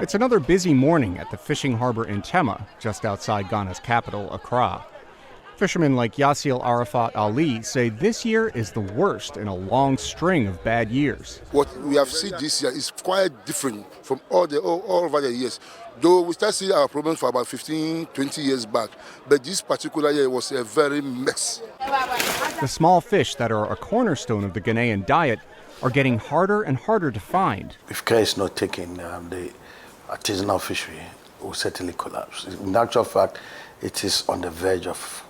It's another busy morning at the fishing harbor in Tema, just outside Ghana's capital, Accra. Fishermen like Yassil Arafat Ali say this year is the worst in a long string of bad years. What we have seen this year is quite different from all over the years. Though we start seeing our problems for about 15, 20 years back, but this particular year was a very mess. The small fish that are a cornerstone of the Ghanaian diet are getting harder and harder to find. If care is not taken, the artisanal fishery will certainly collapse. In actual fact, it is on the verge of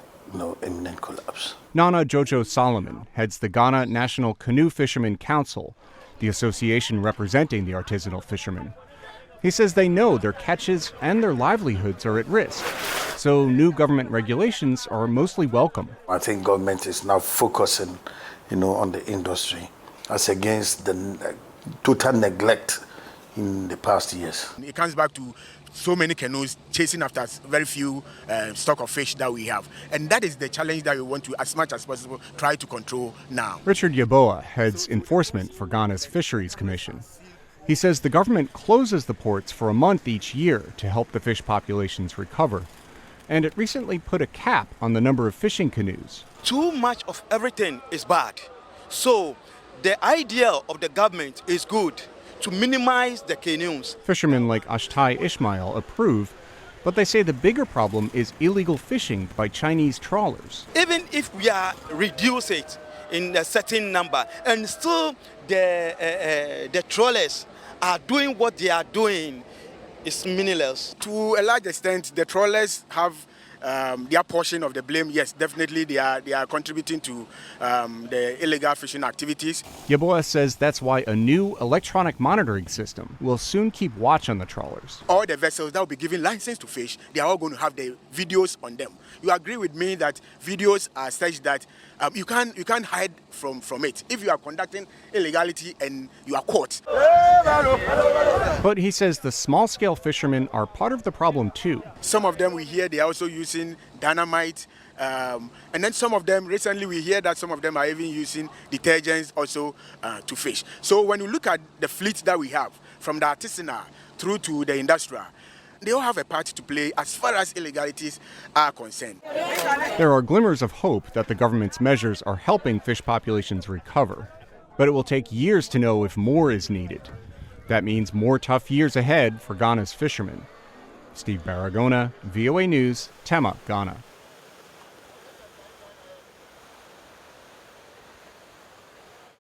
imminent collapse. Nana Jojo Solomon heads the Ghana National Canoe Fishermen Council, the association representing the artisanal fishermen. He says they know their catches and their livelihoods are at risk, so new government regulations are mostly welcome. I think government is now focusing, on the industry as against the total neglect in the past years. It comes back to so many canoes chasing after very few stock of fish that we have. And that is the challenge that we want to, as much as possible, try to control now. Richard Yeboah heads enforcement for Ghana's Fisheries Commission. He says the government closes the ports for a month each year to help the fish populations recover. And it recently put a cap on the number of fishing canoes. Too much of everything is bad. So the idea of the government is good, to minimize the canoes. Fishermen like Ashtai Ismail approve, but they say the bigger problem is illegal fishing by Chinese trawlers. Even if we reduce it in a certain number, and still the trawlers are doing what they are doing, it's meaningless. To a large extent, the trawlers have their portion of the blame. Yes, definitely they are contributing to the illegal fishing activities. Yeboah says that's why a new electronic monitoring system will soon keep watch on the trawlers. All the vessels that will be given license to fish, they are all going to have the videos on them. You agree with me that videos are such that you can't hide from it. If you are conducting illegality and you are caught. But he says the small-scale fishermen are part of the problem too. Some of them we hear they are also using dynamite, and then some of them, recently we hear that some of them are even using detergents also to fish. So when you look at the fleet that we have, from the artisanal through to the industrial, they all have a part to play as far as illegalities are concerned. There are glimmers of hope that the government's measures are helping fish populations recover. But it will take years to know if more is needed. That means more tough years ahead for Ghana's fishermen. Steve Baragona, VOA News, Tema, Ghana.